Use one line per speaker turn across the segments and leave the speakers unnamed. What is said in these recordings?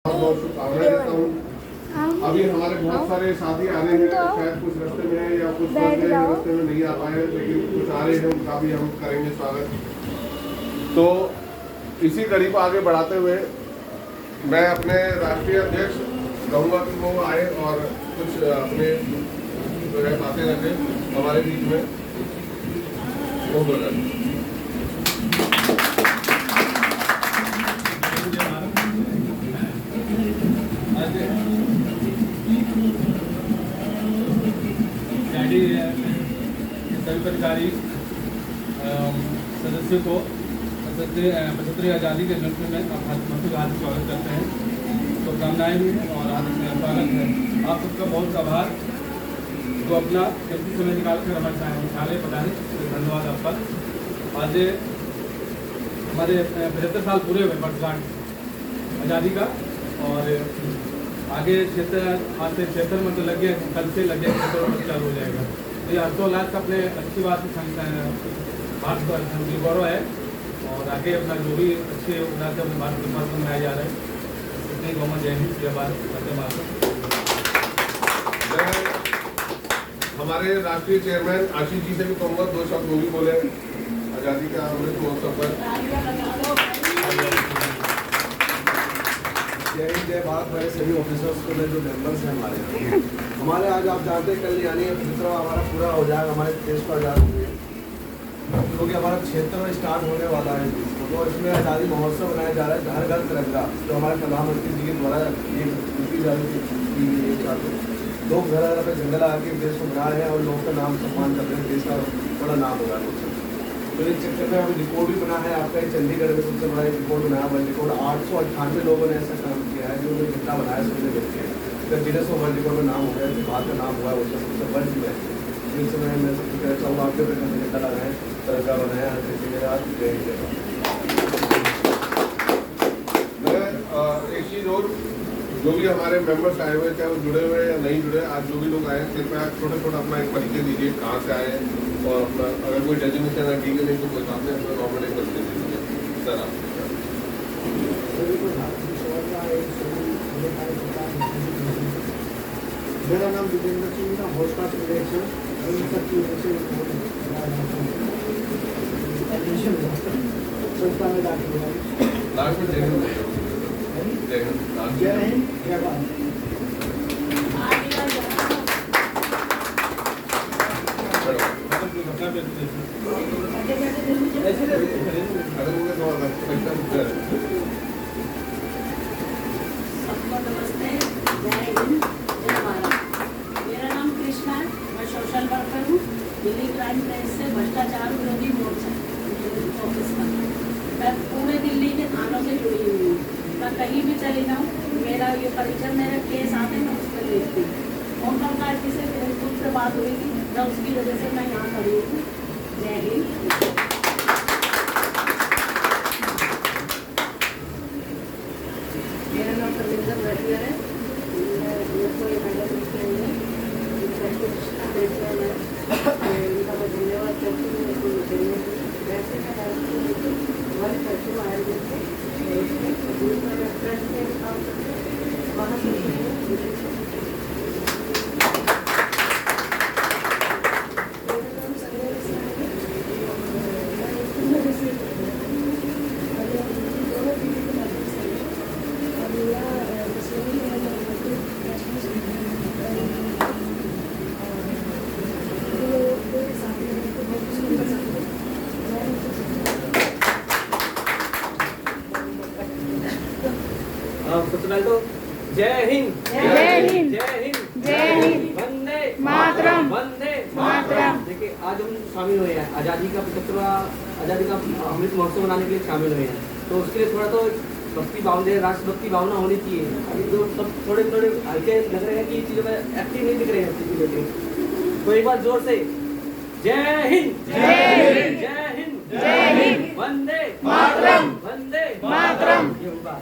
बहुत शुभकामनाएं देता हूँ। अभी हमारे बहुत सारे साथी आ रहे हैं, शायद कुछ रास्ते में है या कुछ रास्ते में नहीं आ पाए, लेकिन कुछ आ रहे हैं, उनका भी हम करेंगे स्वागत। तो इसी कड़ी को आगे बढ़ाते हुए मैं अपने राष्ट्रीय अध्यक्ष कहूँगा कि वो आए और कुछ अपने जो है बातें रखें हमारे बीच में। वो बोला
सभी अधिकारी सदस्यों को 75वीं आज़ादी के जश्न में हार्दिक स्वागत करते हैं। शुभकामनाएं भी हैं और हार्दिक स्वागत है। आप सबका बहुत आभार जो अपना कीमती समय निकाल कर हमारे मुख्यालय पधारे, धन्यवाद आपका। आज हमारे 75 साल पूरे हुए वर्षगांठ आज़ादी का, और आगे क्षेत्र आज से क्षेत्र में तो लग गया, कल से लग गया क्षेत्र में चालू हो जाएगा। तो ये हर्षोल्लास का अपने अच्छी बात भारत का गौरव है, और आगे अपना जो भी अच्छे उल्लास से अपने भारत के पास मनाया जा रहा है। इतनी गवर्नमेंट जय हिंद, जय भारत, वंदे मातरम।
हमारे राष्ट्रीय चेयरमैन आशीष जी से भी कहूँगा दो शब्द वो भी बोले आज़ादी का अमृत महोत्सव पर।
जय हिंद, जय भारत। मेरे सभी ऑफिसर्स को जो मेंबर्स हैं हमारे आज आप जानते हैं कल यानी 75वां हमारा पूरा हो जाएगा, हमारे देश को आज़ाद हुए, क्योंकि हमारा क्षेत्र में स्टार्ट होने वाला है। तो इसमें आज़ादी महोत्सव मनाया जा रहा है, घर घर तिरंगा, जो हमारे प्रधानमंत्री जी के द्वारा ये ड्यूटी जारी लोग घर घर पे झंडा लगा के देश को बना रहे हैं और लोगों का नाम सम्मान कर रहे हैं, देश का बड़ा नाम हो रहा है। तो इस चक्कर में हमें रिकॉर्ड भी बना है। आपका चंडीगढ़ में सबसे बड़ा रिकॉर्ड बनाया वर्ल्ड रिकॉर्ड 898 लोगों ने ऐसा काम किया है, जो झंडा बनाया सबने मिलकर। जब गिनेस वर्ल्ड रिकॉर्ड में नाम हो गया, जो बात का नाम हुआ है उसका सबसे वर्ल्ड में। इस समय मैं सबसे कहना चाहूँगा आपके झंडा लगाएं, तिरंगा बनाया हर किसी के साथ।
मैं एक चीज़ और, जो भी हमारे मेंबर्स आए हुए, चाहे वो जुड़े हुए या नहीं जुड़े, आज जो भी लोग आए हैं कृपया छोटा अपना एक परिचय दीजिए, कहाँ से आए और अपना अगर कोई डेजिग्नेशन है ठीक है, नहीं तो कोई सामने अपना नॉर्मल एक परिचय दीजिए सर आप।
मेरा नाम जितेंद्र सिंह था, होस्टा सिलेक्शन संस्था में दाखिल हुआ।
लास्ट में जय हिंद, जय हिंद,
जय हिंद, जय भारत।
सबको नमस्ते, जय हिंद, जय भारत। मेरा नाम कृष्णा है, मैं सोशल वर्कर हूँ, दिल्ली क्राइम ब्रांच से भ्रष्टाचार विरोधी मोर्चा ऑफिस का। मैं पूरे दिल्ली के थानों से जुड़ी हुई हूँ। मैं कहीं भी चली जाऊँ, मेरा ये परिचय, मेरे केस आते हैं, मैं उस पर लिखती हूँ। ओंकार कार्ती से फेसबुक पर बात हुई थी, मैं उसकी वजह से मैं यहाँ खड़ी हूँ। जय हिंद। मेरा नाम प्रविंदर भटिया है, कोई मैडम लिखे हुए उनका मैं धन्यवाद करती हूँ। मेरे को देने वैसे मैं हमारे फैक्ट्री आयोजन से दूसरा ट्रस्ट में काम करते हैं, वहाँ से
सबसे पहले तो जय हिंद,
जय हिंद,
जय हिंद,
जय हिंद,
वंदे
मातरम,
वंदे
मातरम।
देखिए आज हम शामिल हुए हैं आज़ादी का 75वां आज़ादी का अमृत महोत्सव मनाने के लिए शामिल हुए हैं। तो उसके लिए थोड़ा तो भक्ति भावना, राष्ट्रभक्ति भावना होनी चाहिए। अभी तो सब थोड़े हल्के लग रहे हैं कि चीज़ों में एक्टिव नहीं दिख रहे हैं किसी लोग। तो एक बार जोर से जय हिंद,
जय हिंद,
जय हिंद,
जय हिंद,
वंदे
मातरम,
वंदे
मातरम।
ये होगा।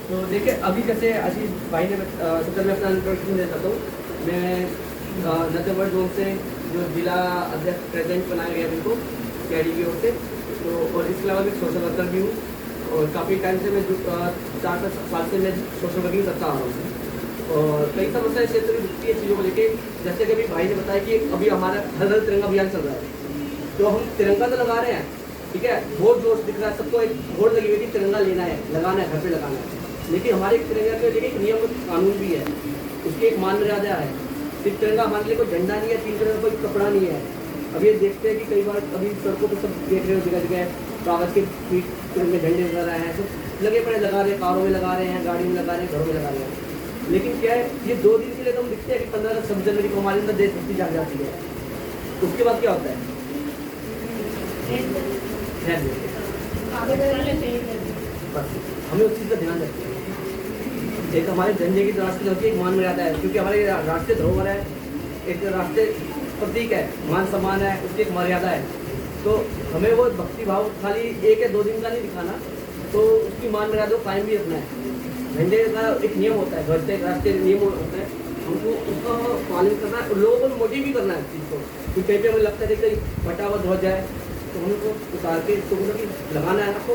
तो देखिए अभी जैसे आशीष भाई ने सबसे मैं अपना इंट्रोडक्शन देता हूँ। मैं नटवर जोन से जो जिला अध्यक्ष प्रेसिडेंट बनाया गया उनको कैडी की ओर से, तो और इसके अलावा मैं सोशल वर्कर भी हूँ। और काफ़ी टाइम से मैं 4 साल से मैं सोशल वर्किंग करता आ रहा हूँ और कई समस्याएं क्षेत्र में दिखती है चीज़ों को लेके। जैसे कि अभी भाई ने बताया कि अभी हमारा हर घर तिरंगा अभियान चल रहा है, तो हम तिरंगा तो लगा रहे हैं, ठीक है, बहुत जोश दिख रहा है सबको, एक होड़ लगी हुई कि तिरंगा लेना है, लगाना है, घर पे लगाना है। लेकिन हमारे तिरंगा के लिए एक नियम कानून भी है, उसकी एक मान मर्यादा है। सिर्फ तिरंगा हमारे लिए कोई झंडा नहीं है, 3 कलर का कोई कपड़ा नहीं है। अब ये देखते हैं कि कई बार अभी सड़कों पर सब देख रहे हो जगह जगह कागज़ के फीट तिरंगे झंडे लगा रहे हैं, तो लगे पड़े लगा रहे हैं, कारों में लगा रहे हैं, गाड़ी में लगा रहे हैं, घरों में लगा रहे हैं। लेकिन क्या है, ये 2 दिन के लिए तो हम दिखते हैं कि 15 26 जनवरी को हमारे अंदर देशभक्ति जाग जाती है। उसके बाद क्या होता है, बस हमें उस चीज़ का ध्यान रखते हैं। एक हमारे झंडे की राष्ट्रीय होती है, एक मान मर्यादा है, क्योंकि हमारे राष्ट्रीय धरोहर है, एक राष्ट्रीय प्रतीक है, मान सम्मान है, उसकी एक मर्यादा है। तो हमें वो भक्ति भाव खाली 1 या 2 दिन का नहीं दिखाना, तो उसकी मान मर्यादा को कायम भी रखना है। झंडे का एक नियम होता है, घर से एक राष्ट्रीय नियम होता है, हमको उसका पालन करना है और लोगों को मोटिव भी करना है इस चीज़ को। क्योंकि कहीं पे हमें लगता है कि कहीं फटा हुआ ध्वज जाए तो हमको उतार के इसको मतलब कि लगाना है, आपको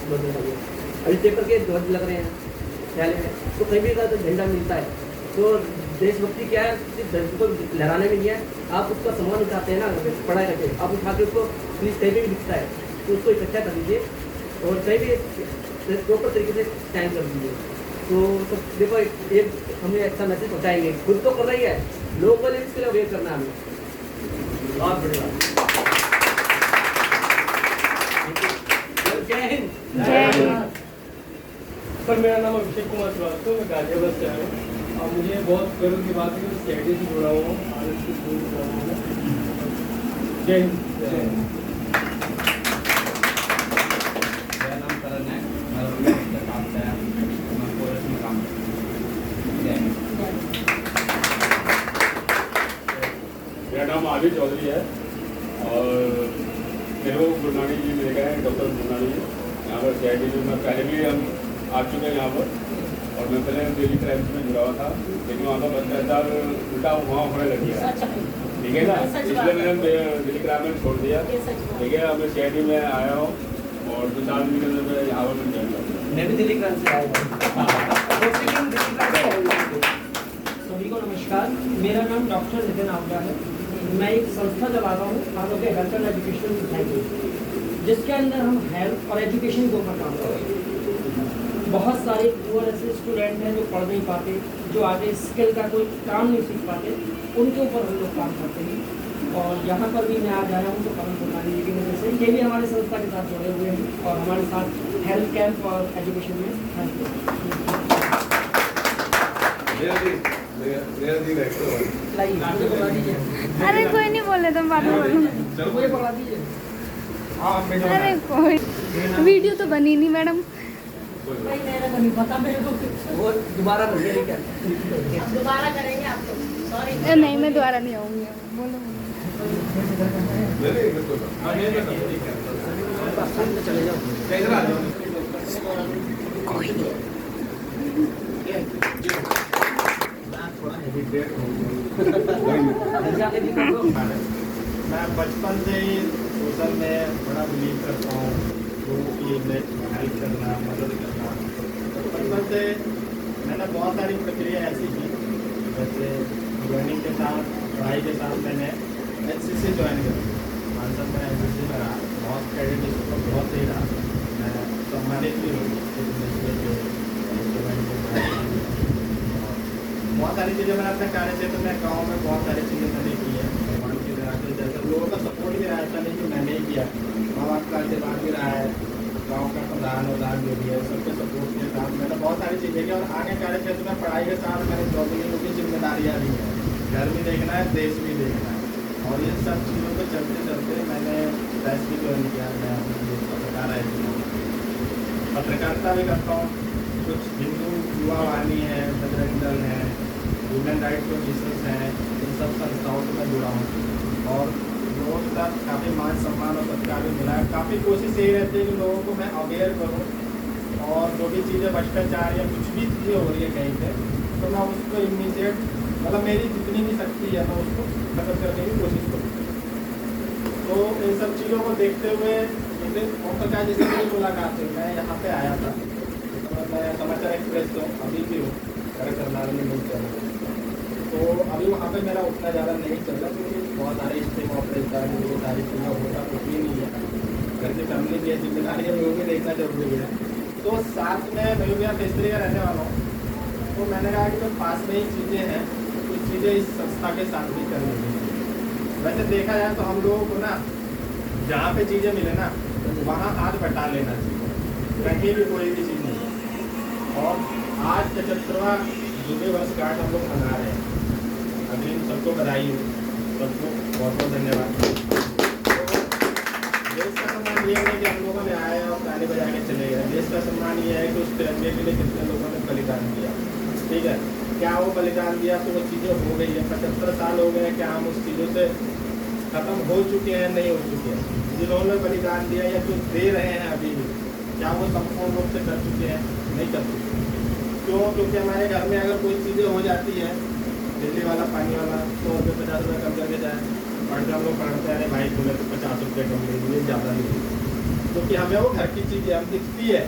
ध्वज लगाइए। अभी पेपर के ध्वज लग रहे हैं पहले में, तो कहीं भी तो झंडा मिलता है। तो देशभक्ति क्या है, सिर्फ ध्वज को लहराने में नहीं है, आप उसका सम्मान उठाते हैं ना, पढ़ाई करके आप उठा के उसको प्लीज कहीं भी दिखता है तो उसको इकट्ठा कर दीजिए और कहीं भी प्रॉपर तरीके से स्टैंड कर दीजिए। तो देखो ये हमें अच्छा मैसेज पहुँचाएंगे, खुद तो कर रही है, लोगों को इसके लिए अवेयर करना है हमें। बहुत बढ़िया, जय हिंद।
जय हिंद।
सर मेरा नाम अभिषेक कुमार श्रीवास्तव, मैं गाजियाबाद से आया हूँ और मुझे बहुत गर्व की बात है कि मैं CID से जुड़ा हुआ हूँ, आनंद से जुड़ा हुआ हूँ। जय हिंद।
मेरा नाम करण है, मैं रोहित काम से आया हूँ, मैं कोरस में काम करता हूँ। जय हिंद।
मेरा नाम आदि चौधरी है और मेरे को गुरनानी जी मिल गए हैं, डॉक्टर गुरनानी जी यहाँ पर CID में मैं पहले भी हम आ चुके हैं यहाँ पर, और मैं पहले दिल्ली क्राइम्स में जुड़ा हुआ था, लेकिन वहाँ पर भ्रष्टाचार उल्टा वहाँ होने लग गया, ठीक है ना, इसलिए मैंने दिल्ली क्राइम में छोड़ दिया, ठीक है। अब मैं CID में आया हूँ और 2-4 दिन के अंदर मैं यहाँ पर मिल जाऊँगा।
मैं भी दिल्ली क्रांति से आया हूँ।
सभी को नमस्कार, मेरा नाम डॉक्टर नितिन आवला है। मैं एक संस्था चलाता हूँ, हम लोग हेल्थ एंड एजुकेशन सोसाइटी, जिसके अंदर हम हेल्थ और एजुकेशन के ऊपर काम करते हैं। बहुत सारे पुअर ऐसे स्टूडेंट हैं जो पढ़ नहीं पाते, जो आगे स्किल का कोई काम नहीं सीख पाते, उनके ऊपर हम लोग काम करते हैं। और यहाँ पर भी मैं आज आया हूँ तो करण गुरनानी जी की वजह से, ये भी हमारे संस्था के साथ जुड़े हुए हैं और हमारे साथ हेल्थ कैंप और एजुकेशन में हेल्प
अरे कोई नहीं बोले तुम बाद में बोलो। अरे कोई वीडियो तो बनी नहीं मैडम।
भाई मेरा को नहीं पता, मेरे को
वो दोबारा भर दिया क्या?
अब दोबारा करेंगे आपको, सॉरी।
नहीं मैं दोबारा नहीं आऊँगी, बोलो।
चले जाओ,
कोई नहीं।
मैं बचपन से ही सोशल में बड़ा बिलीव करता हूँ, लोगों की हेल्प करना, मदद करना। बचपन से मैंने बहुत सारी प्रक्रिया ऐसी की, जैसे ज्वाइनिंग के साथ, पढ़ाई के साथ मैंने HCC ज्वाइन करा, मानसर में HCC में रहा, बहुत क्रेडिट इसको बहुत सही रहा, मैं सम्मानित भी हूँ। बहुत सारी चीज़ें मैंने अपने कार्य क्षेत्र में, गाँव में बहुत सारी चीज़ें मैंने की है, जैसे लोगों का सपोर्ट भी रहा, ऐसा नहीं कि मैंने ही किया, माँ बाप का आशीर्वाद भी रहा है, गाँव का प्रधान जो भी है सबके सपोर्ट के साथ मैंने बहुत सारी चीज़ें की। और आगे कार्य क्षेत्र में पढ़ाई के साथ मैंने जॉबिंग की जिम्मेदारियाँ भी हैं, घर भी देखना है, देश भी देखना है, और इन सब चीज़ों को चलते चलते मैंने प्रेस भी ज्वाइन किया, मैं अपने पत्रकार है, पत्रकारिता भी करता हूँ। कुछ हिंदू युवा वाहिनी है, बजरंग दल है, ह्यूमन राइट्स कमीशन है, इन सब संस्थाओं से मैं जुड़ा हूँ और लोगों के साथ काफ़ी मान सम्मान और सत्कार भी मिला है। काफ़ी कोशिश यही रहती है कि लोगों को मैं अवेयर करूँ और जो भी चीज़ें भ्रष्टाचार या कुछ भी चीज़ें हो रही है कहीं पे, तो मैं उसको इमीडिएट मतलब मेरी जितनी भी शक्ति है मैं उसको खत्म करने की कोशिश करूँ। तो इन सब चीज़ों को देखते हुए दूसरे ओम प्रकाश जी से मेरी मुलाकात हुई। मैं यहाँ पे आया था, तो मैं समाचार एक्सप्रेस तो अभी भी हूँ, करनाल में न्यूज़ चैनल। तो अभी वहाँ पे मेरा उतना ज़्यादा नहीं चल रहा, क्योंकि बहुत सारे स्ट्रीम ऑपरेटर है, वो सारी चीज़ें होता कुछ भी नहीं है। घर की फैमिली की जिम्मेदारी है, वो भी देखना जरूरी है। तो साथ में मैं भी यहाँ फेस्ट्री का रहने वाला हूँ, तो मैंने कहा कि जो पास में ही चीज़ें हैं, कुछ चीज़ें इस संस्था के साथ भी करनी चाहिए। वैसे देखा जाए तो हम लोगों को ना जहाँ पे चीज़ें मिले ना, वहाँ हाथ बटा लेना चाहिए, कहीं भी कोई भी चीज़ नहीं। और आज 75वां जुबे वर्षगांठ हम लोग मना रहे हैं। अभी सबको बधाई हो, सबको बहुत बहुत धन्यवाद। तो देश का सम्मान ये है कि हम लोगों ने आए और ताली बजा के चले गए। देश का सम्मान ये है कि उस तिरंगे के लिए कितने लोगों ने बलिदान दिया, ठीक है। क्या वो बलिदान दिया तो वो चीज़ें हो गई है, 75 साल हो गए, क्या हम उस चीज़ों से ख़त्म हो चुके हैं? नहीं हो चुके हैं। जिन्होंने बलिदान दिया या जो दे रहे हैं अभी भी, क्या वो संपूर्ण रूप से कर चुके हैं? नहीं कर चुके। क्यों? क्योंकि हमारे घर में अगर कोई चीज़ें हो जाती हैं, बिजली वाला, पानी वाला, 100 रुपये 50 रुपये कम करके जाए, पढ़ते हम लोग पढ़ते हैं, भाई बोले तो 50 रुपये कम ले लीजिए, ज़्यादा नहीं, क्योंकि हमें वो घर की चीज़ें हम दिखती है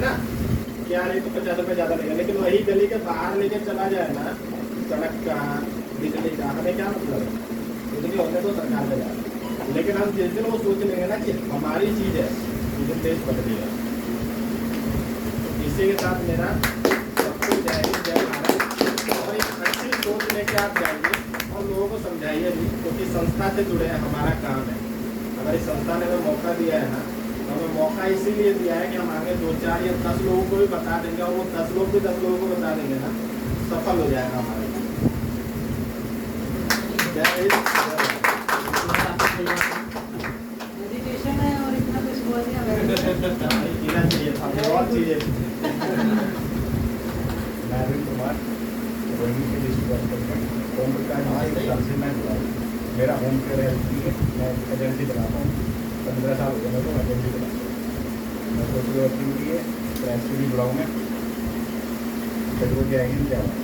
ना, क्या नहीं तो 50 रुपये ज़्यादा लेगा। लेकिन वही गली के बाहर लेके चला जाए ना, सड़क का, बिजली का, हमें क्या मतलब है? बिजली होने तो सरकार का जाए, लेकिन हम जिस दिन वो सोच लेंगे ना कि हमारी चीज़ है, उस दिन देश बदलेगा। इसी के साथ मेरा सबको जय हिंद, जय भारत, और एक अच्छी सोच लेके आप जाइए और लोगों को समझाइए भी, क्योंकि संस्था से जुड़े हैं, हमारा काम है। अगर इस संस्था ने हमें मौका दिया है ना, तो हमें मौका इसीलिए दिया है कि हम आगे 2, 4 या 10 लोगों को भी बता देंगे, और वो 10 लोग भी 10 लोगों को बता देंगे ना, सफल हो जाएगा हमारे लिए। जय हिंद।
मेडिटेशन है और इतना कुछ बोल दिया
जीना चाहिए था, बहुत चीज़ें।
मैं अरविंद कुमार, रोहिणी के डिस्ट्रिक्ट ओम प्रकाश जी साल से मैं जुड़ा हूँ। मेरा होम केयर है, मैं एजेंसी बनाता हूँ, 15 साल हो गए मेरे को एजेंसी बनाता हूँ। मैं सोशल वर्किंग की है, प्रेस से भी जुड़ा हूँ मैं। जय हिंद, जय भारत।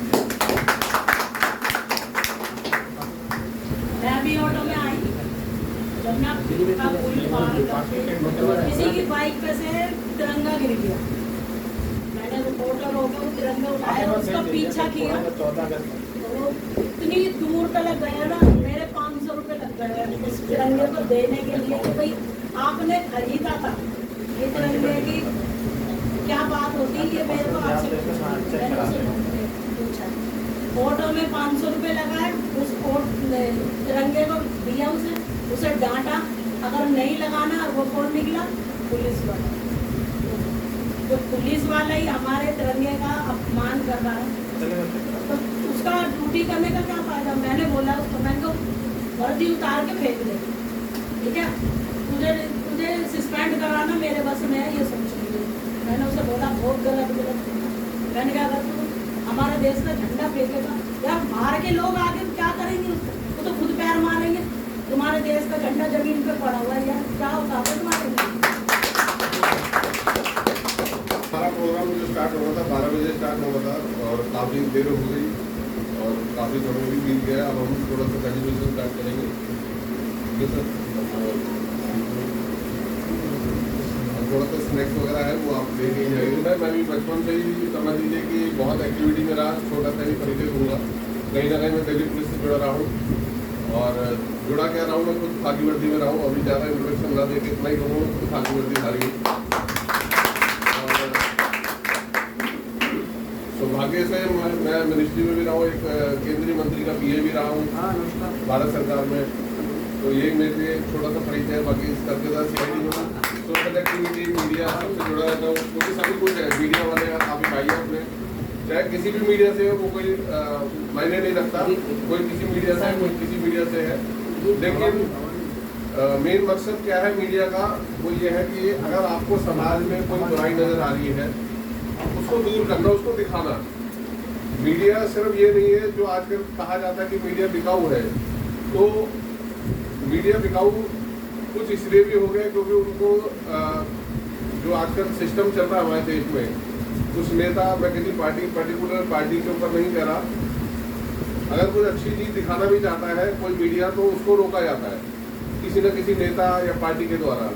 मैं भी ऑटो में आई, जब मैं का पुल पार करके किसी की बाइक पे से तिरंगा गिर गया। मैंने रिपोर्टर होकर तिरंगा उठाया, उसका पीछा किया,
14 अगस्त
तो इतनी दूर तक गया ना, मेरे 500 रुपये लग गए उस तिरंगे को देने के लिए कि भाई आपने खरीदा था ये तिरंगे की क्या बात होती है, ये मेरे को आपसे पूछा। ऑटो में 500 रुपये लगाए, उस तिरंगे को दिया, उसे डांटा, अगर नहीं लगाना, वो कौन निकला? पुलिस वाला। जो पुलिस वाला ही हमारे तिरंगे का अपमान कर रहा है, तो उसका ड्यूटी करने का क्या फायदा? मैंने बोला उसको, मैंने को वर्दी उतार के फेंक दे, ठीक है, तुझे सस्पेंड कराना मेरे बस में है, ये समझ लीजिए। मैंने उसे बोला बहुत गलत। मैंने कहा अगर तू हमारे देश का झंडा फेंकेगा, यार बाहर के लोग आगे क्या करेंगे उसको? वो तो खुद पैर मारेंगे। तुम्हारे देश का झंडा जमीन पे पड़ा हुआ है, यार क्या होता है तुम्हारे लिए?
हमारा प्रोग्राम जो स्टार्ट हुआ था 12 बजे स्टार्ट हुआ था, और काफ़ी देर हो गई और काफ़ी समय भी बीत गया। अब हम थोड़ा सा कंटिन्यूशन स्टार्ट करेंगे, ठीक है सर। थोड़ा सा स्नैक्स वगैरह है वो आप लेके ही जाइए। मैं भी बचपन से ही समझ लीजिए कि बहुत एक्टिविटी में रहा, छोटा सा ही परिचय दूँगा। कहीं ना कहीं मैं दिल्ली पुलिस से जुड़ा रहा हूँ, और जुड़ा क्या रहा हूँ, मैं खुद खाकी वर्दी में रहा हूँ। अभी ज़्यादा इंट्रोडक्शन ना दे के इतना ही कहूँगा, खुद खाकी वर्दी धारी। सौभाग्य से मैं मिनिस्ट्री में भी रहा हूँ, एक केंद्रीय मंत्री का PA भी रहा हूँ भारत सरकार में। तो ये मेरे लिए छोटा सा परिचय है। बाकी इस करके साथ CID में सोशल एक्टिविटी, मीडिया सबसे जुड़ा रहता हूँ, क्योंकि सभी कुछ है। मीडिया वाले काफ़ी भाई हैं अपने, चाहे किसी भी मीडिया से हो, वो कोई मायने नहीं रखता, कोई किसी मीडिया से है, कोई किसी मीडिया से है। लेकिन मेन मकसद क्या है मीडिया का? वो ये है कि अगर आपको समाज में कोई बुराई नज़र आ रही है, उसको दूर करना, उसको दिखाना। मीडिया सिर्फ ये नहीं है जो आजकल कहा जाता है कि मीडिया बिकाऊ है। तो मीडिया बिकाऊ कुछ इसलिए भी हो गया क्योंकि उनको जो आजकल सिस्टम चल रहा है हमारे देश में, कुछ नेता, मैं किसी पर्टिकुलर पार्टी के ऊपर नहीं कह रहा, अगर कोई अच्छी चीज़ दिखाना भी चाहता है कोई मीडिया, तो उसको रोका जाता है किसी न किसी नेता या पार्टी के द्वारा।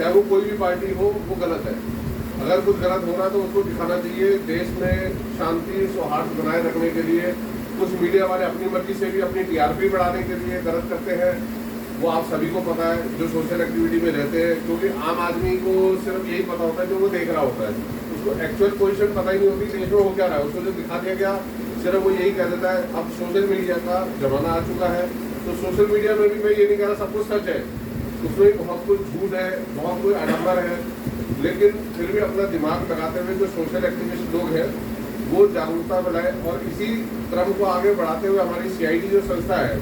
चाहे वो कोई भी पार्टी हो, वो गलत है। अगर कुछ गलत हो रहा है तो उसको दिखाना चाहिए। देश में शांति सौहार्द बनाए रखने के लिए कुछ मीडिया वाले अपनी मर्जी से भी अपनी टीआरपी बढ़ाने के लिए गलत करते हैं, वो आप सभी को पता है जो सोशल एक्टिविटी में रहते हैं। क्योंकि आम आदमी को सिर्फ यही पता होता है जो वो देख रहा होता है, उसको एक्चुअल पोजीशन पता ही नहीं होती देश में हो क्या रहा है। उसको जो दिखा दिया गया सिर्फ वो यही कह देता है। अब सोशल मीडिया का जमाना आ चुका है, तो सोशल मीडिया में भी मैं ये नहीं कह रहा सब कुछ सच है, उसमें बहुत कुछ झूठ है, बहुत कुछ आडंबर है, लेकिन फिर भी अपना दिमाग लगाते हुए जो सोशल एक्टिविस्ट लोग हैं वो जागरूकता बढ़ाए। और इसी क्रम को आगे बढ़ाते हुए हमारी सीआईडी जो संस्था है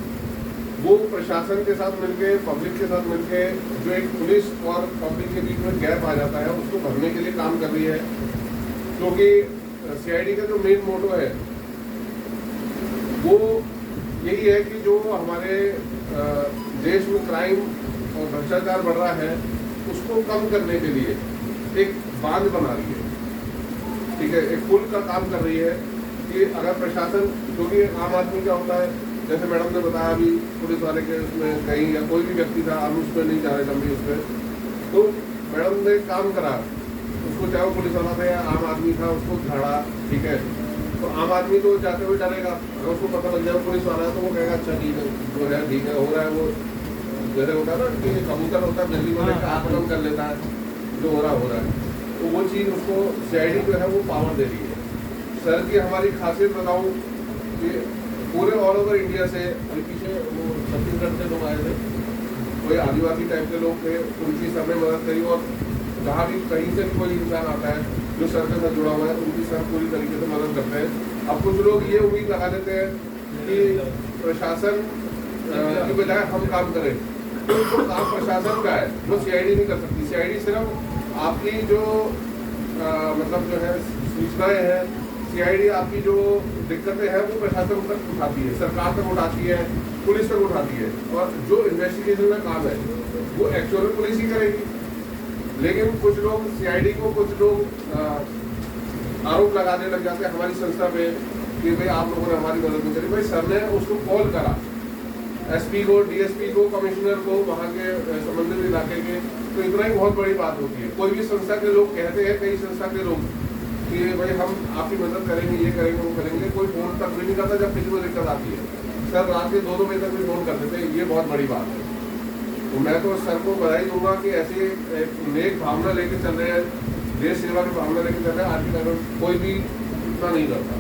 वो प्रशासन के साथ मिलके, पब्लिक के साथ मिलके जो एक पुलिस और पब्लिक के बीच में गैप आ जाता है उसको भरने के लिए काम कर रही है। क्योंकि सीआईडी का जो मेन मोटो है वो यही है कि जो हमारे देश में क्राइम और भ्रष्टाचार बढ़ रहा है उसको कम करने के लिए एक बांध बना रही है, ठीक है, एक पुल का काम कर रही है कि अगर प्रशासन, क्योंकि आम आदमी क्या होता है, जैसे मैडम ने बताया अभी पुलिस वाले के उसमें कहीं या कोई भी व्यक्ति था, हम उसमें नहीं जा रहे लंबी उसमें, तो मैडम ने काम करा, उसको चाहे वो पुलिस वाला था या आम आदमी था उसको झाड़ा, ठीक है, तो आम आदमी तो जाते हुए डरेगा। अगर उसको पता लग जाए पुलिस वाला है तो वो कहेगा अच्छा ठीक है, जो है ठीक है, हो रहा है, वो जैसे होता है ना कि कबूतर होता है बिजली वाले का आकलन कर लेता है, जो हो रहा है, तो वो चीज़ उसको सीआईडी जो है वो पावर दे रही है। सर की हमारी खासियत बताऊँ कि पूरे ऑल ओवर इंडिया से, पीछे वो छत्तीसगढ़ से लोग आए थे, कोई आदिवासी टाइप के लोग थे, उनकी सर ने मदद करी। और जहाँ भी कहीं से भी कोई इंसान आता है जो सर के साथ जुड़ा हुआ है उनकी सर पूरी तरीके से मदद करते हैं। अब कुछ लोग ये उम्मीद लगा देते हैं कि प्रशासन की बजाय हम काम करें, तो काम प्रशासन का है, वो सीआईडी नहीं कर सकती। सीआईडी सिर्फ आपकी जो मतलब जो है सूचनाएं हैं, सीआईडी आपकी जो दिक्कतें हैं वो प्रशासन तक उठाती है, सरकार तक उठाती है, पुलिस तक उठाती है, और जो इन्वेस्टिगेशन का काम है वो एक्चुअल पुलिस ही करेगी। लेकिन कुछ लोग सीआईडी को, कुछ लोग आरोप लगाने लग जाते हैं हमारी संस्था पे कि भाई आप लोगों ने हमारी मदद नहीं करी। भाई सर ने उसको कॉल करा, एसपी को, डीएसपी को, कमिश्नर को, वहाँ के संबंधित इलाके के, तो इतना ही बहुत बड़ी बात होती है। कोई भी संस्था के लोग कहते हैं, कई संस्था के लोग, कि भाई हम आपकी मदद करेंगे, ये करेंगे, वो करेंगे, कोई फोन तक भी नहीं करता जब किसी को दिक्कत आती है। सर रात के 2-2 बजे तक भी फोन कर देते हैं, ये बहुत बड़ी बात है। तो मैं तो सर को बधाई दूंगा कि ऐसी एक नेक भावना लेके चल रहे हैं, देश सेवा की भावना लेके चल रहे हैं। आज के टाइम में कोई भी इतना नहीं करता।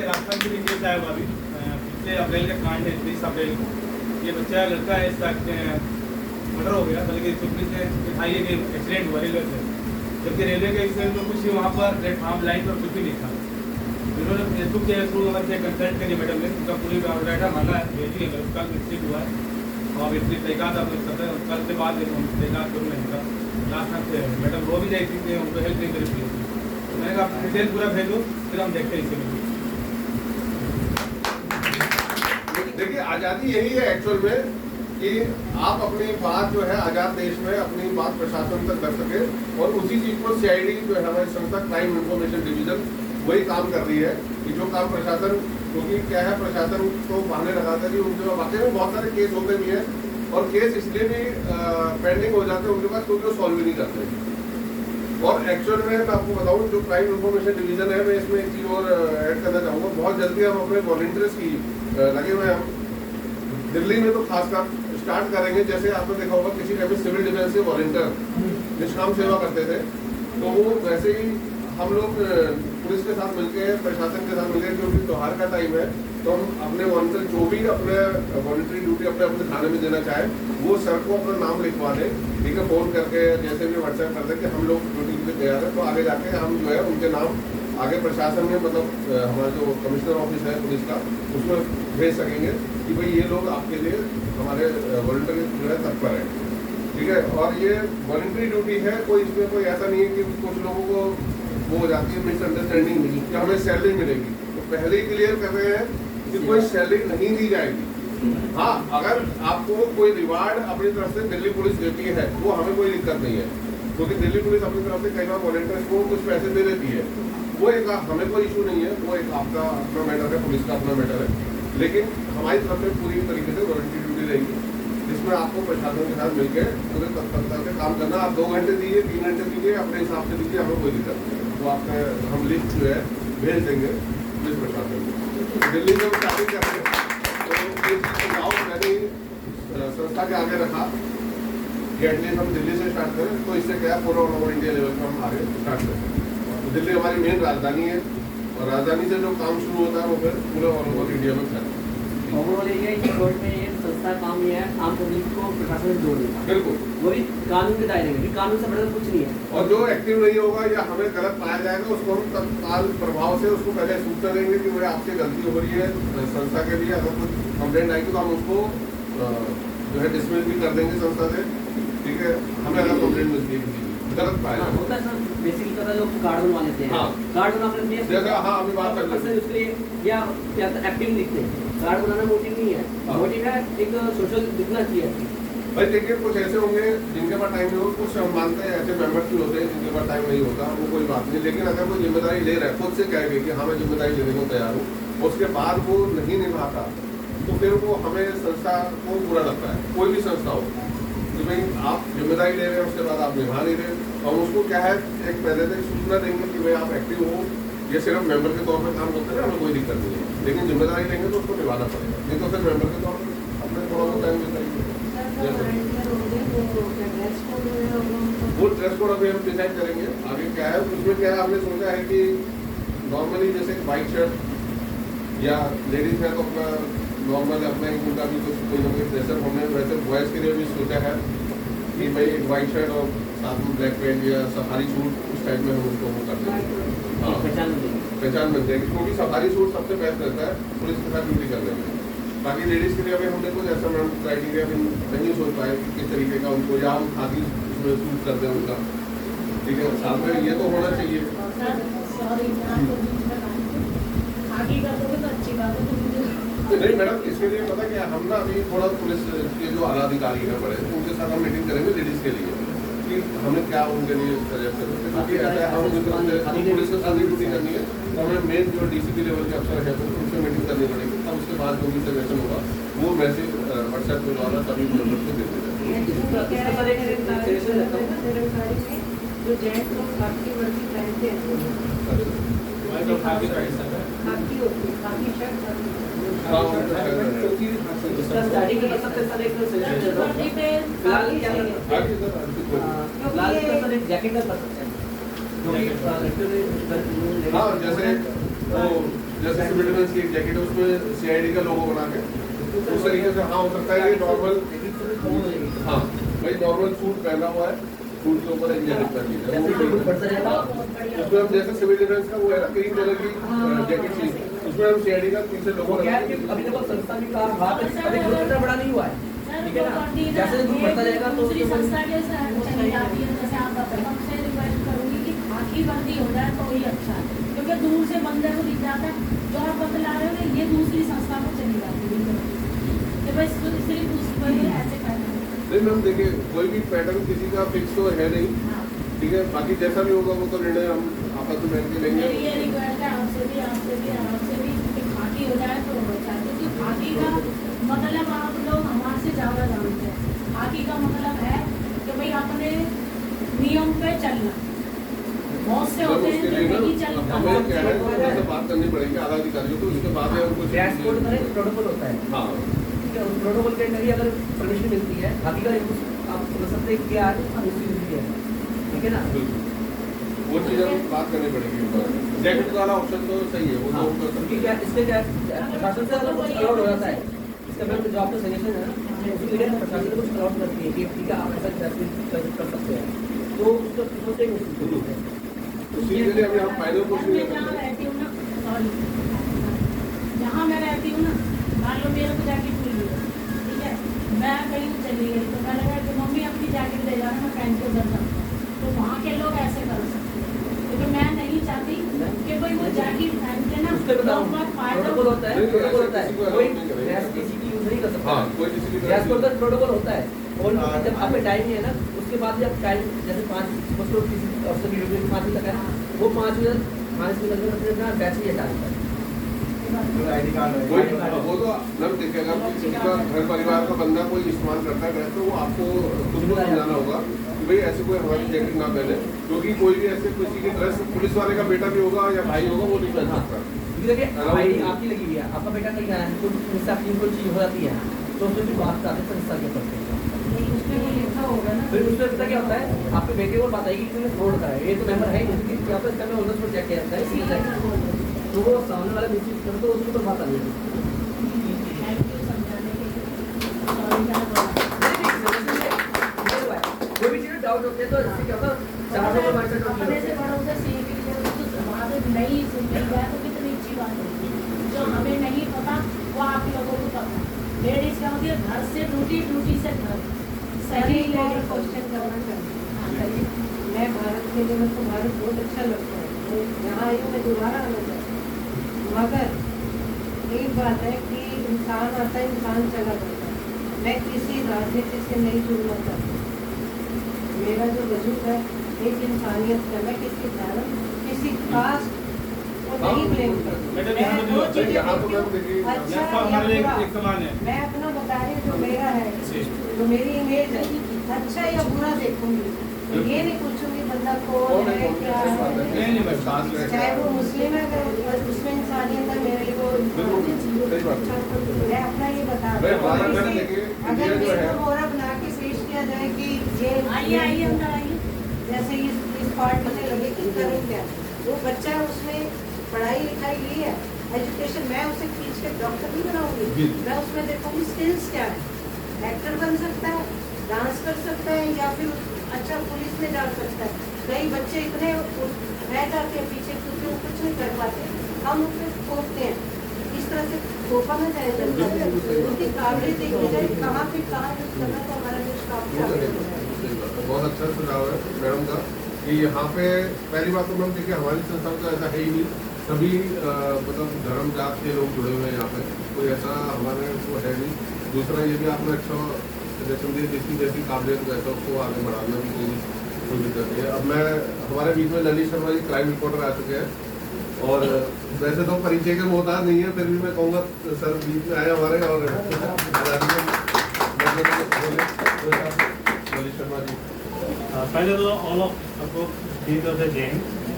राजस्थान के लिए साहब अभी पिछले अप्रैल का कांड है, 30 अप्रैल को ये बच्चा लड़का है, इसका मर्डर हो गया, बल्कि सुप्रीम से दिखाई कि एक्सीडेंट हुआ रेलवे से, जबकि रेलवे के एक्सीडेंट में कुछ वहाँ पर प्लेटफॉर्म लाइन पर कुछ भी नहीं था। उन्होंने फेसबुक के थ्रू हमसे कंसल्ट करी मैडम ने, उनका पूरी बायोडाटा मांगा है, भेजिए, उसका मिस्टेक हुआ है और इसलिए तहकात आप कल से बाद तहकात करूँ मैं इनका लास्ट से मैडम रो भी जाए थी, उनको हेल्प नहीं करी थी। मैंने कहा डिटेल पूरा भेजो, फिर हम देखते हैं इसके।
देखिए आज़ादी यही है एक्चुअल में कि आप अपनी बात जो है आज़ाद देश में अपनी बात प्रशासन तक कर सके, और उसी चीज़ को सीआईडी जो है हमारी संस्था क्राइम इंफॉर्मेशन डिवीजन वही काम कर रही है कि जो काम प्रशासन, क्योंकि क्या है प्रशासन को बहाने लगाता है कि उनके वाकई में बहुत सारे केस होते भी हैं, और केस इसलिए भी पेंडिंग हो जाते हैं उनके पास क्योंकि वो सॉल्व भी नहीं करते। और एक्चुअल में मैं आपको बताऊं जो क्राइम इंफॉर्मेशन डिवीजन है, मैं इसमें एक चीज़ और ऐड करना चाहूँगा। बहुत जल्दी हम अपने वॉलंटियर्स की लगे हुए हैं, हम दिल्ली में तो खासकर स्टार्ट करेंगे। जैसे आपने देखा होगा किसी टाइम में सिविल डिफेंस के वॉलंटियर निष्काम सेवा करते थे, तो वो वैसे ही हम लोग पुलिस के साथ मिलकर, प्रशासन के साथ मिलकर, क्योंकि त्योहार का टाइम है, तो हम अपने वॉलंटियर जो भी अपने वॉलंटरी ड्यूटी अपने अपने थाने में देना चाहे वो सर को अपना नाम लिखवा दें, ठीक है, फ़ोन करके जैसे भी व्हाट्सएप कर दें कि हम लोग ड्यूटी पे तैयार हैं। तो आगे जाके हम जो है उनके नाम आगे प्रशासन में, मतलब हमारा जो कमिश्नर ऑफिस है पुलिस का, उसमें भेज सकेंगे कि भाई ये लोग आपके लिए हमारे वॉलंटियर जो है तत्पर है, ठीक है। और ये वॉलंटरी ड्यूटी है, कोई इसमें कोई ऐसा नहीं है कि कुछ लोगों को वो हो जाती है मिसअंडरस्टैंडिंग कि हमें सैलरी मिलेगी। तो पहले ही क्लियर कर रहे हैं कि कोई सैलरी नहीं दी जाएगी। हाँ, अगर आपको कोई रिवार्ड अपनी तरफ से दिल्ली पुलिस देती है वो हमें कोई दिक्कत नहीं है, क्योंकि दिल्ली पुलिस अपनी तरफ से कई बार वॉलंटियर्स को कुछ पैसे दे देती है, वो एक हमें कोई इशू नहीं है, वो एक आपका अपना मैटर है, पुलिस का अपना मैटर है। लेकिन हमारी तरफ से पूरी तरीके से वॉलंटरी ड्यूटी रहेगी। इसमें आपको प्रशासन के साथ मिलकर पूरे तत्परता से काम करना। आप 2 घंटे दीजिए, 3 घंटे दीजिए, अपने हिसाब से दीजिए, हमें कोई दिक्कत नहीं है। वो आपने हम लिस्ट जो है भेज देंगे पुलिस प्रशासन को। दिल्ली में स्टार्टिंग कर रहे हैं तो ये चीज़ गाँव मैंने संस्था के आगे रखा कि एटलीस्ट हम दिल्ली से स्टार्ट करें, तो इससे क्या पूरा ऑल ओवर इंडिया लेवल पर हम आगे स्टार्ट करें। तो दिल्ली हमारी मेन राजधानी है और राजधानी से जो काम शुरू होता है वो फिर पूरे ऑल ओवर इंडिया में फैलता है।
ओवरऑल ये है कि कोर्ट में ये संस्था काम ये है आम पब्लिक को प्रशासन से जोड़ने का,
बिल्कुल
वही कानून के दायरे में, कानून से बढ़कर कुछ नहीं है।
और जो एक्टिव नहीं होगा या हमें गलत पाया जाएगा उसको हम तत्काल प्रभाव से उसको पहले सूचना देंगे कि मुझे आपसे गलती हो रही है संस्था के लिए। अगर कुछ कंप्लेंट आएगी तो हम उसको जो है डिसमिस भी कर देंगे संस्था से, ठीक है। हमें अगर कंप्लेंट मिलती है किसी गलत पाया
होता है सर, बेसिकली पता लोग कार्ड बनवा लेते हैं।
हाँ।
कार्ड बनाने
जैसा हाँ अभी बात कर लेते हैं
उसके लिए या एक्टिव दिखते हैं। कार्ड बनाना मोटिव नहीं है, मोटिव है एक सोशल दिखना चाहिए।
भाई देखिए कुछ ऐसे होंगे जिनके पास टाइम नहीं होगा, कुछ हम मानते हैं ऐसे मेंबर्स भी होते हैं जिनके पास टाइम नहीं होता, वो कोई बात नहीं। लेकिन अगर कोई जिम्मेदारी ले रहा है, खुद से कहेगा कि हाँ मैं जिम्मेदारी लेने को तैयार हूँ, उसके बाद वो नहीं निभाता तो फिर वो हमें संस्था को बुरा लगता है। कोई भी संस्था हो कि भाई आप जिम्मेदारी ले रहे हैं उसके बाद आप निभा नहीं रहे, और उसको क्या है एक पहले से सूचना देंगे कि भाई आप एक्टिव हो, ये सिर्फ मेंबर के तौर पर काम करते हैं, हमें कोई दिक्कत नहीं है, लेकिन जिम्मेदारी लेंगे तो उसको निभाना पड़ेगा, नहीं तो फिर मेंबर के तौर पर अपने थोड़ा बहुत टाइम बिताइए। वो ड्रेस कोड अभी हम डिसाइड करेंगे आगे क्या है। उसमें क्या है हमने सोचा है कि नॉर्मली जैसे वाइट शर्ट या लेडीज है तो अपना नॉर्मल अपना ही उनका भी कुछ कोई ना कोई ड्रेसअप हमने वैसे बॉयज़ के लिए भी सोचा है कि भाई एक वाइट शर्ट और साथ में ब्लैक पैंट या सफारी सूट उस टाइप में हम उसको वो कर देंगे। हाँ पहचान बन जाएगी, क्योंकि सफारी सूट सबसे बेस्ट रहता है पुलिस के साथ ड्यूटी करने में। बाकी लेडीज़ के लिए अभी हमने कुछ ऐसा मैम क्राइटेरिया नहीं सोच पाए कि किस तरीके का उनको या हम खादी उसमें सूट कर दें उनका, ठीक है। साथ में ये तो होना चाहिए। नहीं मैडम, इसके लिए पता क्या हम ना अभी थोड़ा पुलिस के जो आला अधिकारी हैं बड़े उनके साथ हम मीटिंग करेंगे लेडीज़ के लिए कि हमें क्या उनके लिए सजेस्ट करें, क्योंकि ऐसा है हम पुलिस के साथ ड्यूटी करनी है तो हमें मेन जो डीसीपी लेवल के अफसर है तो उनसे मीटिंग करनी पड़ेगी। तब उसके बाद जो भी सजेशन होगा वो मैसेज व्हाट्सएप के द्वारा सभी मेंबर्स को देते जाएंगे।
जो जेंट्स लोग खाकी वर्दी पहनते हैं खाकी होती है, खाकी शर्ट
स्टार्टिंग में सबसे पहले एक सजेशन फिलहाल क्या फिलहाल सर एक जैकेट का कर सकते हैं
हाँ जैसे सिविल डिफेंस की एक जैकेट है उसमें सीआईडी का लोगो बना के उस तरीके से हाँ हो सकता है ये नॉर्मल हाँ भाई नॉर्मल सूट पहना हुआ है, सूट के ऊपर एक जैकेट पहनी है उसमें हम जैसे सिविल डिफेंस का वो है ना क्रीम कलर की जैकेट चाहिए उसमें हम सीआईडी का पीछे लोगो
अभी देखो संस्था भी कहा बात अभी ग्रुप इतना बड़ा नहीं हुआ है, ठीक है ना। जैसे ग्रुप बढ़ता जाएगा तो
दूसरी संस्था के चली जाती है। जैसे आप बताएं, हमसे रिक्वेस्ट करूंगी कि खाकी वर्दी हो जाए तो ही अच्छा है, क्योंकि दूर से बंदे को दिख जाता है जो आप बतला रहे हो ये दूसरी संस्था को चली जाती है कि बस सिर्फ दूसरी ऐसे करना है।
नहीं मैम देखिए कोई भी पैटर्न किसी का फिक्स तो है नहीं, ठीक है। बाकी जैसा भी होगा वो तो निर्णय हम आपस में बैठ के लेंगे।
ये रिक्वेस्ट है आपसे भी खाकी हो जाए तो अच्छा है, क्योंकि खाकी का मतलब आप लोग हमारे से ज़्यादा जानते हैं। खाकी का मतलब है कि भाई अपने नियम पे चलना। बहुत से होते हैं जो नहीं चलता,
हमें क्या है तो बात करनी पड़ेगी आला अधिकारियों को, उसके बाद हम कुछ
ड्रेस कोड में एक प्रोटोकॉल होता है।
हाँ
उस प्रोटोकॉल के अंदर ही अगर परमिशन मिलती है बाकी का आप समझ सकते हैं क्या है, ठीक है ना।
वो चीज़ हम बात करनी पड़ेगी। जैकेट वाला ऑप्शन तो सही है, वो तो कर सकते हैं।
क्या इसमें क्या प्रशासन से अगर कुछ अलॉट हो जाता है इसका मैम जो आपका सजेशन है ना उसके लिए प्रशासन को कुछ अलॉट करती है कि ठीक है आप ऐसा कर सकते हैं तो उसका सोचते हैं
उसी के लिए अभी हम फाइनल कुछ नहीं
जहाँ रहती हूँ ना, सॉरी जहाँ मैं रहती हूँ ना, मान लो मेरे को जैकेट मिल गई, ठीक है, मैं कहीं चली गई तो मैं लगा कि मम्मी अपनी जैकेट दे जाना मैं पहन के उधर जाऊँ, तो वहाँ के लोग ऐसे कर सकते हैं, क्योंकि मैं नहीं चाहती कि कोई वो जैकेट पहन के ना
प्रोटोकॉल होता है कोई ड्रेस किसी की यूज नहीं कर सकता।
कोई किसी की
ड्रेस कोड का प्रोटोकॉल होता है और जब आपका टाइम है ना उसके बाद जब टाइम जैसे 5 बजे किसी अफसर की ड्यूटी 5 बजे तक है वो 5 बजे 5 बजे अपना बैच नहीं हटा देता
ID कार्ड
वो तो मैम देखिए, अगर किसी का घर परिवार का बंदा कोई इस्तेमाल करता है तो वो आपको खुद को समझाना होगा कि भाई ऐसे कोई हमारी जैकेट ना पहने, क्योंकि कोई भी ऐसे किसी की ड्रेस पुलिस वाले का बेटा भी होगा या भाई होगा वो नहीं पहन सकता।
देखिए ID आपकी लगी हुई है, आपका बेटा नहीं आया है, कोई आपकी कोई चीज़ हो जाती है तो उसमें भी बात करते हैं संस्था के ऊपर।
उसमें वो लिखा होगा ना,
फिर उसमें पता क्या होता है, आपके बेटे को बात आएगी कि तूने फ्रॉड करा है, ये तो मेंबर है नहीं, यहाँ पर इसका मैं ऑनर पर चेक किया जाता है, इसलिए चेक तो वो सामने वाला मिसयूज करे तो उसके ऊपर बात आ जाएगी। कोई भी चीज़ डाउट होते हैं तो इससे क्या होता है, 400 पर मार्केट
अपने से बड़ा उधर सीएपी की जगह तो वहाँ पे नहीं सुन नहीं गया तो कितनी अच्छी बात है। जो हमें नहीं पता वो आप लोगों को पता। लेडीज का मतलब घर से ड्यूटी, ड्यूटी से घर। सही लेकर क्वेश्चन करना चाहिए। हाँ करिए।
मैं भारत के लिए, मेरे को भारत बहुत अच्छा लगता है, यहाँ आई हूँ, मैं दोबारा आना चाहती हूँ। मगर एक बात है कि इंसान आता है, इंसान चला जाता है। मैं किसी राजनीति से नहीं जुड़ना चाहती। मेरा जो वजूद है एक इंसानियत का, मैं किसी धर्म, किसी कास्ट को नहीं ब्लेम करती।
मैडम,
मैं वो चीजें
यहाँ तो
देखती हूँ,
देखिए,
अच्छा
हमारे
या
लिए
बुरा।
एक समान है।
मैं अपना बता रही हूँ जो मेरा है, जो मेरी इमेज है, अच्छा या बुरा देखूंगी, ये नहीं पूछूंगी बंदा कौन है क्या है।
नहीं बस
चाहे वो मुस्लिम है, अगर उसमें इंसानियत है, मेरे लिए वो मैं अपना ये बता रही हूँ। अगर मेरे को मोहरा बना के पेश किया जाए कि ये
आइए आइए अंदर आइए।
जैसे इस पार्ट में लगे कि करूँ क्या, वो बच्चा है उसमें पढ़ाई लिखाई ये है, एजुकेशन, मैं उसे खींच के डॉक्टर नहीं बनाऊंगी, मैं उसमें देखूंगी स्किल्स क्या है। एक्टर बन सकता है, डांस कर सकता है, या फिर अच्छा पुलिस में जा सकता है। कई बच्चे इतने रह जाते हैं पीछे क्योंकि वो कुछ नहीं कर पाते, हम उन पर थोपते हैं। इस तरह से थोपा ना जाए, उनकी काबिलियत देखी जाए, कहाँ पे कहाँ यूज करना, तो हमारा देश काफी आगे हो जाए।
बहुत अच्छा सुझाव है मैडम का कि यहाँ पे पहली बात तो मैम देखिए, हमारी संस्था तो ऐसा है ही नहीं, सभी मतलब धर्म जात के लोग जुड़े हुए हैं यहाँ पे, कोई ऐसा हमारे वो है नहीं। दूसरा ये भी आपने अच्छा सजेशन दिया, जिसकी जैसी काबिलियत वैसा उसको आगे बढ़ाना भी कोई दिक्कत नहीं है। अब मैं हमारे बीच में ललित शर्मा जी क्राइम रिपोर्टर आ चुके हैं, और वैसे तो परिचय के मोहताज नहीं है, फिर भी मैं कहूँगा सर बीच में आए हमारे, और ललित शर्मा जी।
पहले तो ऑल ऑफ आपको दी तरफ से जैन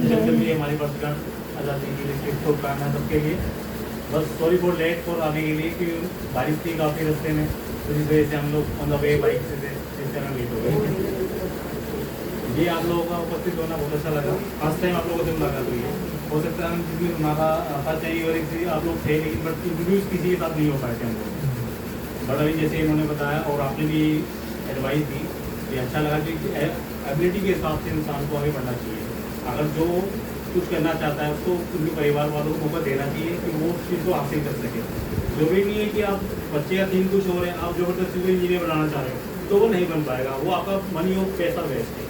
जब भी हमारी वर्षगांठ आज़ादी की लिए शुभकामना है सबके लिए। बस सॉरी फॉर लेट फॉर आने के लिए कि बारिश थी काफ़ी रास्ते में, तो इस वजह से हम लोग ऑन द वे बाइक से थे, इस तरह लेट हो गए। ये आप लोगों का उपस्थित होना बहुत अच्छा लगा। फर्स्ट टाइम आप लोगों से मुलाकात हुई है, हो सकता है हम जिसमें हमारा फर्स्ट टाइम और एक आप लोग थे, लेकिन बट इंट्रोड्यूस किसी के साथ नहीं हो पाए थे हम लोग। बट अभी जैसे इन्होंने बताया और आपने भी एडवाइस दी, ये अच्छा लगा कि एबिलिटी के हिसाब से इंसान को आगे बढ़ना चाहिए। अगर जो कुछ करना चाहता है उसको उनके परिवार वालों को मौका देना चाहिए कि वो उस चीज़ को हासिल कर सके। जरूरी नहीं है कि आप बच्चे का तीन कुछ हो रहे हैं, आप जबरदस्ती को इंजीनियर बनाना चाह रहे हो तो वो नहीं बन पाएगा, वो आपका मनी और पैसा वेस्ट है।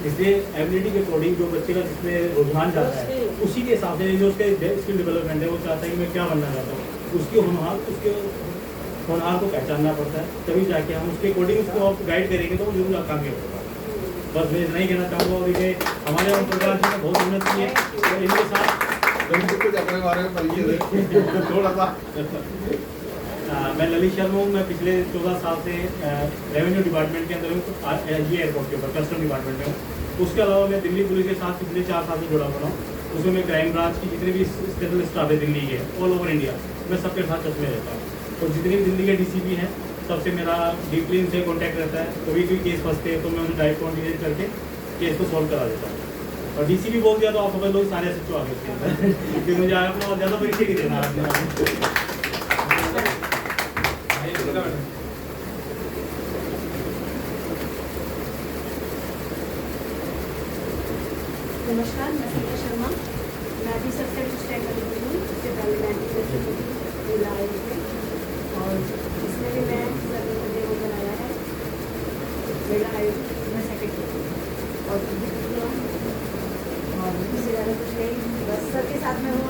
इसलिए एबिलिटी के अकॉर्डिंग जो बच्चे का जिसमें रुझान जाता है उसी के हिसाब से जो उसके स्किल डेवलपमेंट है, वो चाहता है कि मैं क्या बनना चाहता हूँ, उसके होनहार को पहचानना पड़ता है, तभी जाके हम उसके अकॉर्डिंग उसको आप गाइड करेंगे तो वो जरूर कामयाब होगा। बस मैं इतना ही कहना चाहूँगा। और ये हमारे ओम प्रकाश जी ने बहुत मेहनत की है, और इनके साथ
कुछ अपने बारे में परिचय थोड़ा सा।
मैं ललित शर्मा हूँ। मैं पिछले 14 साल से रेवेन्यू डिपार्टमेंट के अंदर हूँ, ये एयरपोर्ट के ऊपर कस्टम डिपार्टमेंट में हूँ। उसके अलावा मैं दिल्ली पुलिस के साथ पिछले 4 साल से जुड़ा हुआ हूँ। उसमें मैं क्राइम ब्रांच की जितने भी स्पेशल स्टाफ है दिल्ली के, ऑल ओवर इंडिया, मैं सबके साथ टच में रहता हूँ। और जितने भी दिल्ली के DCP हैं सबसे मेरा डीपली उनसे कॉन्टैक्ट रहता है। कभी कोई केस फंसते हैं तो मैं उन्हें डायरेक्ट कॉन्टेक्ट करके केस को सॉल्व करा देता हूँ। और DCP बोल दिया तो आप समझ लोग सारे SHO आ गए उसके अंदर कि मुझे अपना और ज़्यादा परिचय नहीं देना आपने।
नमस्कार, मैं संध्या शर्मा। मैं अभी सबसे स्टेट कर रही हूँ, इससे पहले मैं आए थे और इसमें भी मैं मुझे वो बनाया है, मेरा आयोग मैं सेक्रेटरी और किसी ज़्यादा कुछ नहीं, बस सबके साथ में हूँ।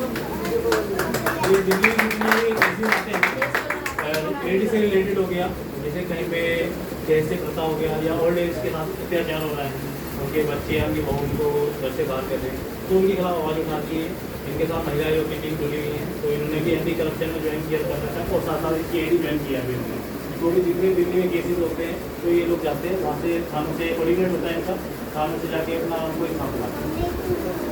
ये दिल्ली में ऐसी बातें हैं, लेडीज से रिलेटेड हो गया, जैसे कहीं पे जैसे प्रथा हो गया या ओल्ड एज के साथ अत्याचार हो रहा है, उनके बच्चे या उनकी बहू उनको घर से बाहर कर रहे हैं, तो उनके खिलाफ आवाज़ उठाती है। इनके साथ महिला आयोग की टीम जुड़ी हुई है, तो इन्होंने भी एंटी करप्शन में ज्वाइन किया कर रखा है और साथ साथ इसकी एडी ज्वाइन किया अभी इन्होंने। तो भी जितने दिल्ली में केसेस होते हैं तो ये लोग जाते हैं वहाँ से, थानों से कोऑर्डिनेट होता है इनका, थानों से जाके अपना उनको इंसाफ दिलाते हैं।